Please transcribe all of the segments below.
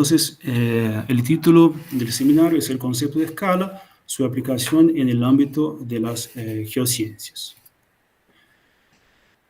entonces el título del seminario es el concepto de escala, su aplicación en el ámbito de las geociencias.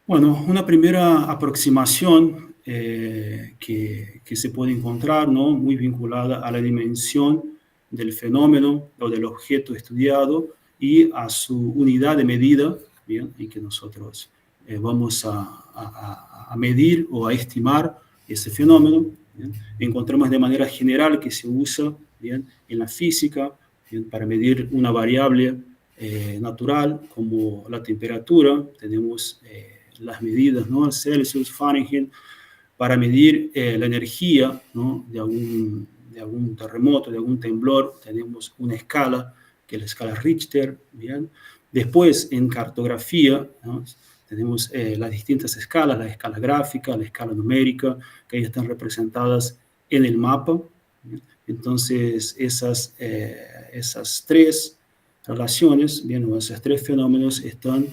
Bueno, una primera aproximación que se puede encontrar, ¿no?, muy vinculada a la dimensión del fenómeno o del objeto estudiado y a su unidad de medida, ¿bien?, en que nosotros vamos a medir o a estimar ese fenómeno. ¿Bien? Encontramos de manera general que se usa, ¿bien?, en la física, ¿bien?, para medir una variable natural como la temperatura. Tenemos las medidas, ¿no?, Celsius, Fahrenheit, para medir la energía, ¿no?, de algún terremoto, de algún temblor. Tenemos una escala, que es la escala Richter. ¿Bien? Después, en cartografía, ¿no?, tenemos las distintas escalas, la escala gráfica, la escala numérica, que ahí están representadas en el mapa. ¿Bien? Entonces, esas tres relaciones, bien, o esos tres fenómenos están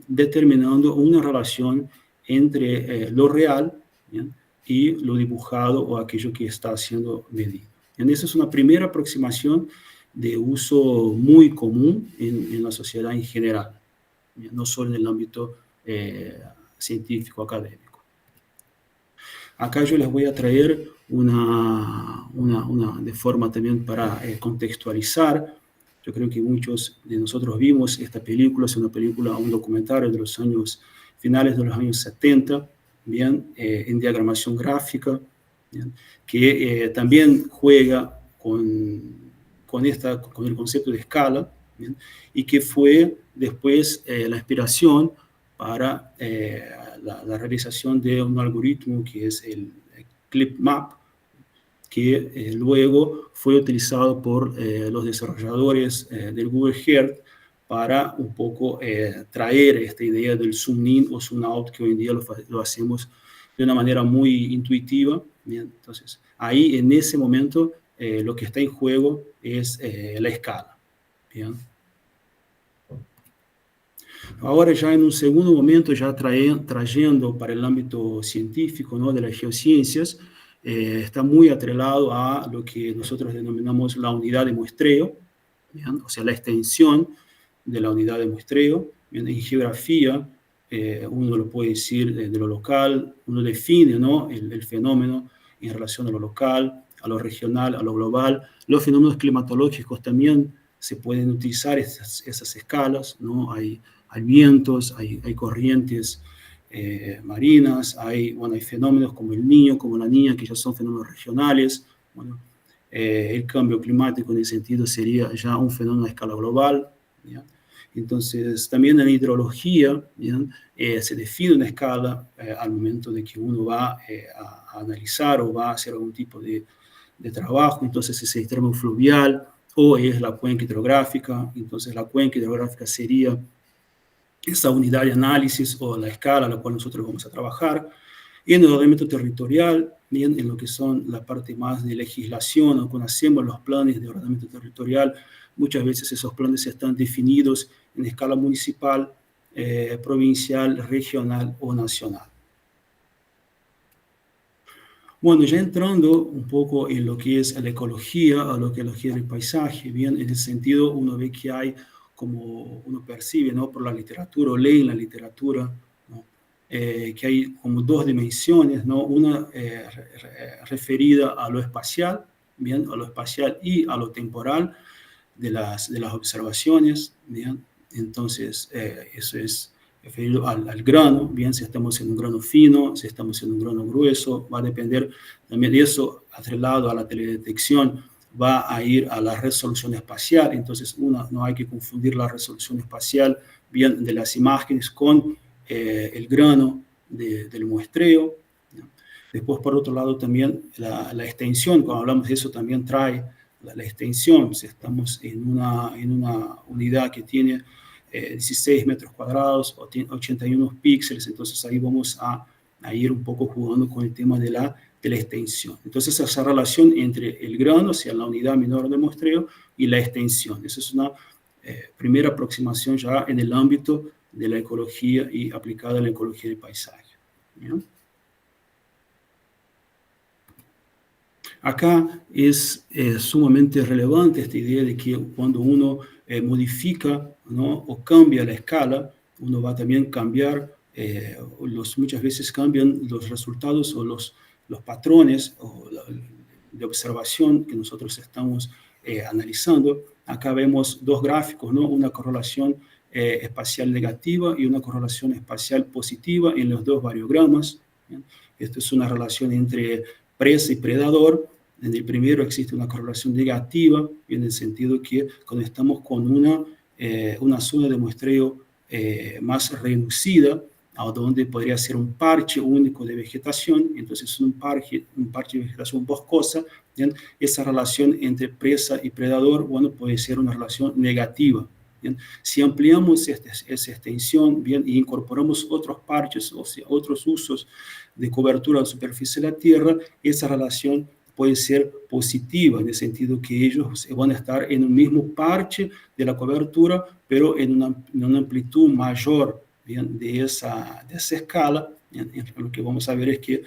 determinando una relación entre lo real, ¿bien?, y lo dibujado o aquello que está siendo medido. Y esa es una primera aproximación de uso muy común en la sociedad en general, ¿bien?, no solo en el ámbito científico, académico. Acá yo les voy a traer de forma también para contextualizar. Yo creo que muchos de nosotros vimos esta película, es una película, un documentario de los finales de los años 70, ¿bien?, en diagramación gráfica, ¿bien?, que también juega con el concepto de escala, ¿bien?, y que fue después la inspiración para la realización de un algoritmo que es el ClipMap, que luego fue utilizado por los desarrolladores del Google Earth para un poco traer esta idea del zoom in o zoom out, que hoy en día lo hacemos de una manera muy intuitiva. Bien, entonces, ahí en ese momento lo que está en juego es la escala. Bien. Ahora ya en un segundo momento, ya trayendo para el ámbito científico, ¿no?, de las geociencias, está muy atrelado a lo que nosotros denominamos la unidad de muestreo, ¿bien?, o sea, la extensión de la unidad de muestreo. Bien, en geografía, uno lo puede decir de lo local, uno define, ¿no?, el fenómeno en relación a lo local, a lo regional, a lo global. Los fenómenos climatológicos también se pueden utilizar esas escalas, ¿no? Hay vientos, hay corrientes marinas, hay fenómenos como el Niño, como la Niña, que ya son fenómenos regionales. Bueno, el cambio climático en ese sentido sería ya un fenómeno a escala global. ¿Ya? Entonces, también en hidrología, se define una escala al momento de que uno va a analizar o va a hacer algún tipo de trabajo. Entonces, es el extremo fluvial o es la cuenca hidrográfica. Entonces, la cuenca hidrográfica sería esa unidad de análisis o la escala a la cual nosotros vamos a trabajar. Y en el ordenamiento territorial, bien, en lo que son la parte más de legislación, o cuando hacemos los planes de ordenamiento territorial, muchas veces esos planes están definidos en escala municipal, provincial, regional o nacional. Bueno, ya entrando un poco en lo que es la ecología, o lo que es la ecología del paisaje, bien, en ese sentido uno ve que hay, como uno percibe, ¿no?, por la literatura, o lee en la literatura, ¿no?, que hay como dos dimensiones, ¿no?, una referida a lo espacial, bien, a lo espacial y a lo temporal de las observaciones, bien. Entonces, eso es referido al grano, bien, si estamos en un grano fino, si estamos en un grano grueso, va a depender también de eso, atrelado a la teledetección, va a ir a la resolución espacial. Entonces, no hay que confundir la resolución espacial, bien, de las imágenes con el grano del muestreo, ¿no? Después, por otro lado, también la extensión, cuando hablamos de eso, también trae la extensión. Si estamos en una unidad que tiene 16 metros cuadrados o 81 píxeles, entonces ahí vamos a ir un poco jugando con el tema de la extensión. Entonces, esa relación entre el grano, o sea, la unidad menor de muestreo, y la extensión. Esa es una primera aproximación ya en el ámbito de la ecología y aplicada a la ecología del paisaje. ¿Bien? Acá es sumamente relevante esta idea de que cuando uno modifica, ¿no?, o cambia la escala, uno va también a cambiar, muchas veces cambian los resultados o los patrones de observación que nosotros estamos analizando. Acá vemos dos gráficos, ¿no?, una correlación espacial negativa y una correlación espacial positiva en los dos variogramas. ¿Bien? Esto es una relación entre presa y predador. En el primero existe una correlación negativa, en el sentido que cuando estamos con una zona de muestreo más reducida, a donde podría ser un parche único de vegetación, entonces un parche de vegetación boscosa, ¿bien? Esa relación entre presa y predador, bueno, puede ser una relación negativa. ¿Bien? Si ampliamos esa extensión, bien, y incorporamos otros parches, o sea, otros usos de cobertura de la superficie de la Tierra, esa relación puede ser positiva, en el sentido que ellos van a estar en un mismo parche de la cobertura, pero en una amplitud mayor, bien, de esa escala. Bien, lo que vamos a ver es que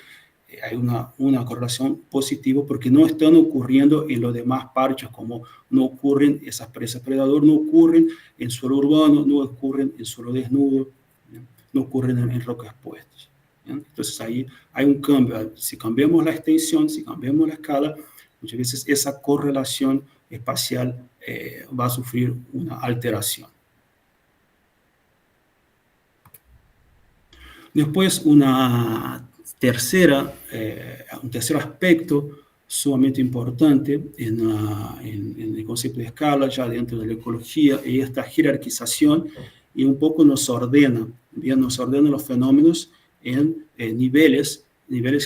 hay una correlación positiva porque no están ocurriendo en los demás parches, como no ocurren esas presas predador, no ocurren en suelo urbano, no ocurren en suelo desnudo, ¿bien?, no ocurren en rocas expuestas. ¿Bien? Entonces ahí hay un cambio. Si cambiamos la extensión, si cambiamos la escala, muchas veces esa correlación espacial va a sufrir una alteración. Después, un tercer aspecto sumamente importante en el concepto de escala, ya dentro de la ecología, es esta jerarquización, y un poco nos ordena los fenómenos en niveles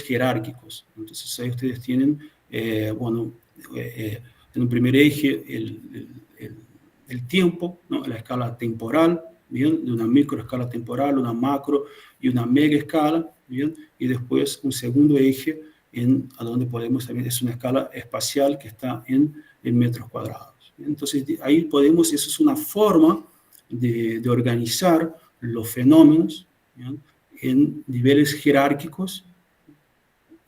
jerárquicos. Entonces ahí ustedes tienen, en un primer eje el tiempo, ¿no?, la escala temporal, ¿bien?, de una microescala temporal, una macro y una mega escala, ¿bien?, y después un segundo eje a donde podemos también, es una escala espacial que está en metros cuadrados. Entonces ahí podemos, eso es una forma de organizar los fenómenos, ¿bien?, en niveles jerárquicos,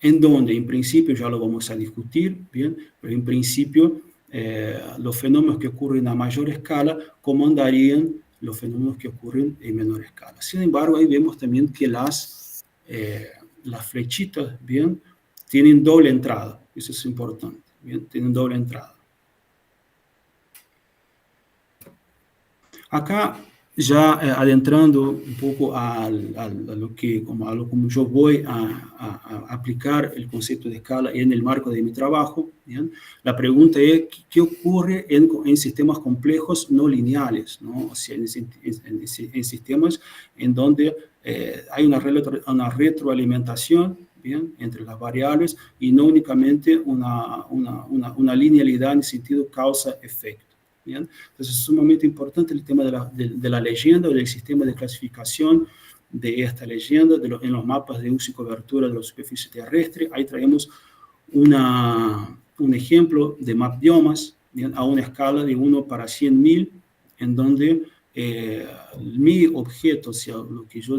en donde en principio ya lo vamos a discutir, ¿bien?, pero en principio los fenómenos que ocurren a mayor escala comandarían los fenómenos que ocurren en menor escala. Sin embargo, ahí vemos también que las flechitas, ¿bien?, tienen doble entrada. Eso es importante, ¿bien?, tienen doble entrada. Acá, ya adentrando un poco a lo como yo voy a aplicar el concepto de escala en el marco de mi trabajo, ¿bien?, la pregunta es, ¿qué ocurre en sistemas complejos no lineales, ¿no? O sea, en sistemas en donde hay una retroalimentación, ¿bien?, entre las variables, y no únicamente una linealidad en el sentido causa-efecto. ¿Bien? Entonces es sumamente importante el tema de la leyenda, del sistema de clasificación de esta leyenda, en los mapas de uso y cobertura de la superficie terrestre. Ahí traemos un ejemplo de mapbiomas, ¿bien?, a una escala de 1 para 100.000, en donde mi objeto, o sea, lo que yo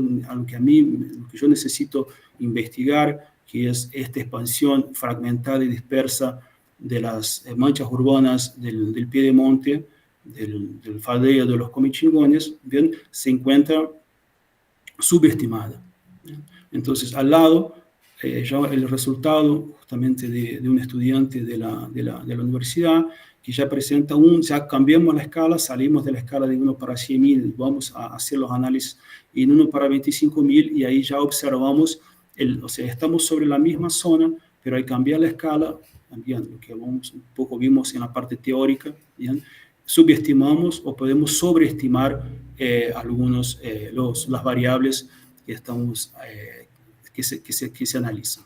necesito investigar, que es esta expansión fragmentada y dispersa de las manchas urbanas del piedemonte, del faldeo de los Comichingones, ¿bien?, se encuentra subestimada. ¿Bien? Entonces, al lado, ya el resultado justamente de un estudiante de la universidad, que ya presenta ya cambiamos la escala, salimos de la escala de 1 para 100.000, vamos a hacer los análisis en 1 para 25.000, y ahí ya observamos, o sea, estamos sobre la misma zona, pero al cambiar la escala, también lo que un poco vimos en la parte teórica, ¿bien?, subestimamos o podemos sobreestimar las variables que se analizan.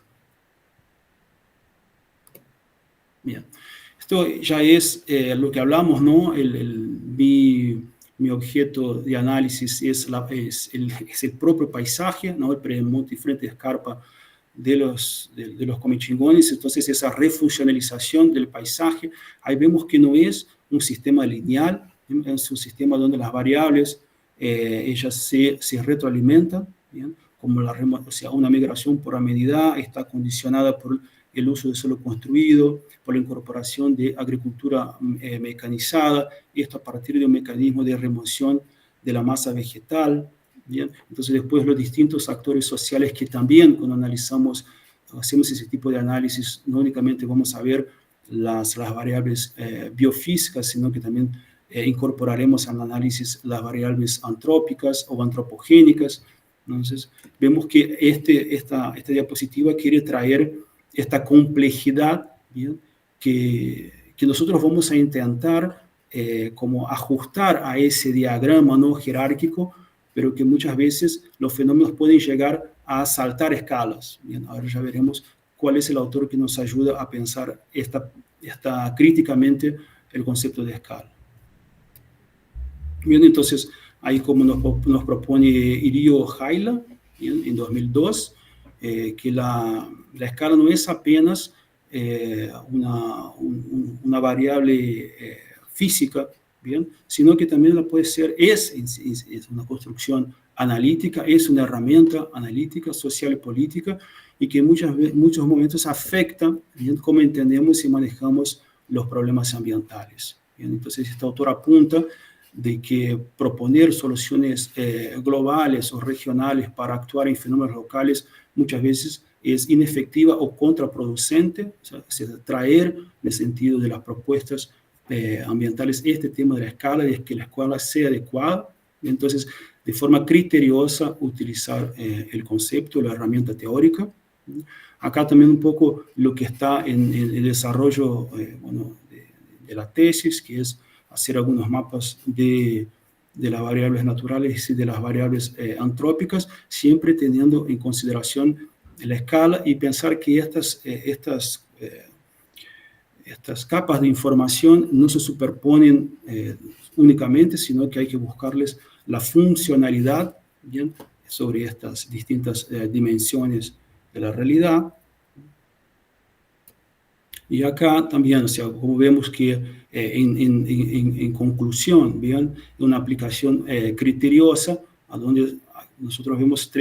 Bien. Esto ya es lo que hablamos, ¿no? Mi objeto de análisis es el propio paisaje, ¿no?, el piedemonte y frente de escarpa de los Comichingones. Entonces, esa refuncionalización del paisaje, ahí vemos que no es un sistema lineal, es un sistema donde las variables ellas se retroalimentan, ¿bien?, como o sea, una migración por amenidad está condicionada por el uso de suelo construido, por la incorporación de agricultura mecanizada, y esto a partir de un mecanismo de remoción de la masa vegetal. Bien, entonces después los distintos actores sociales que también cuando hacemos ese tipo de análisis, no únicamente vamos a ver las variables biofísicas, sino que también incorporaremos al análisis las variables antrópicas o antropogénicas. Entonces vemos que esta diapositiva quiere traer esta complejidad, ¿bien? Que nosotros vamos a intentar como ajustar a ese diagrama no jerárquico, pero que muchas veces los fenómenos pueden llegar a saltar escalas. Bien, ahora ya veremos cuál es el autor que nos ayuda a pensar críticamente el concepto de escala. Bien, entonces, ahí como nos propone Irio Haila en 2002, que la escala no es apenas una variable física, bien, sino que también la puede ser, es una construcción analítica, es una herramienta analítica, social y política, y que en muchos momentos afecta, bien, cómo entendemos y manejamos los problemas ambientales. Bien, entonces, este autor apunta de que proponer soluciones globales o regionales para actuar en fenómenos locales muchas veces es inefectiva o contraproducente, o sea, traer en el sentido de las propuestas ambientales este tema de la escala, de que la escala sea adecuada, entonces de forma criteriosa utilizar el concepto, la herramienta teórica. Acá también un poco lo que está en el desarrollo de la tesis, que es hacer algunos mapas de las variables naturales y de las variables antrópicas, siempre teniendo en consideración la escala y pensar que estas capas de información no se superponen únicamente, sino que hay que buscarles la funcionalidad, ¿bien?, sobre estas distintas dimensiones de la realidad. Y acá también, o sea, como vemos que en conclusión, bien, una aplicación criteriosa, a donde nosotros vemos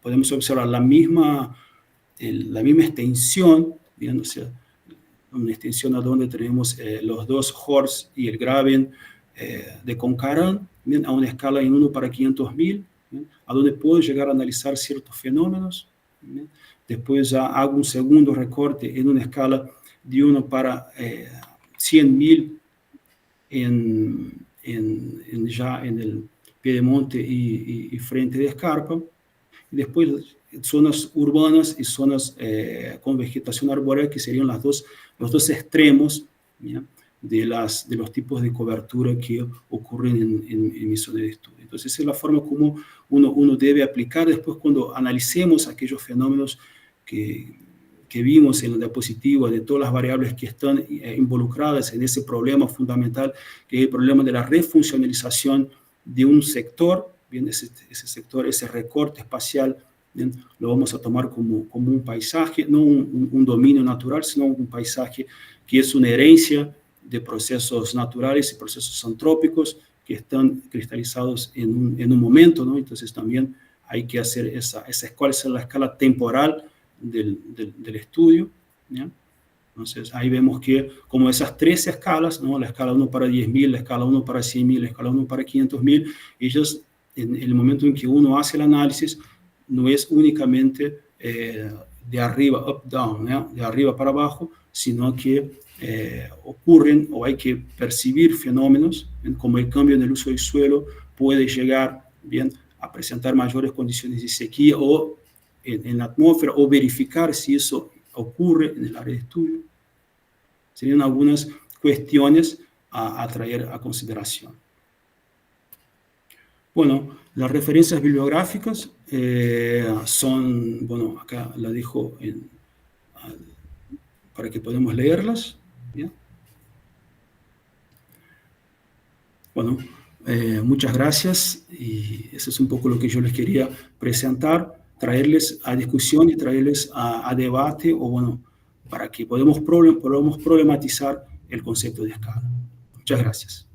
podemos observar la misma extensión, bien, o sea, una extensión a donde tenemos los dos Horst y el Graben de Concaran, bien, a una escala en 1 para 500.000, a donde puedo llegar a analizar ciertos fenómenos. Bien. Después ya hago un segundo recorte en una escala de 1 para 100.000 ya en el Piedemonte y frente de escarpa. Y después zonas urbanas y zonas con vegetación arbórea, que serían los dos extremos, ¿ya?, de los tipos de cobertura que ocurren en mi zona de estudio. Entonces, esa es la forma como uno debe aplicar después cuando analicemos aquellos fenómenos que vimos en la diapositiva, de todas las variables que están involucradas en ese problema fundamental, que es el problema de la refuncionalización de un sector. Bien, ese sector, ese recorte espacial, bien, lo vamos a tomar como un paisaje, no un dominio natural, sino un paisaje que es una herencia de procesos naturales y procesos antrópicos que están cristalizados en un momento, ¿no? Entonces también hay que hacer cuál es la escala temporal del estudio, ¿ya? Entonces ahí vemos que como esas 3 escalas, ¿no?, la escala 1 para 10.000, la escala 1 para 100.000, la escala 1 para 500.000, ellos en el momento en que uno hace el análisis no es únicamente de arriba, up, down, ¿no?, de arriba para abajo, sino que ocurren o hay que percibir fenómenos, ¿bien?, como el cambio en el uso del suelo puede llegar, bien, a presentar mayores condiciones de sequía o en la atmósfera, o verificar si eso ocurre en el área de estudio. Serían algunas cuestiones a traer a consideración. Bueno, las referencias bibliográficas son, bueno, acá la dejo para que podamos leerlas. ¿Bien? Bueno, muchas gracias, y eso es un poco lo que yo les quería presentar, traerles a discusión y traerles a debate, o bueno, para que podamos problematizar el concepto de escala. Muchas gracias.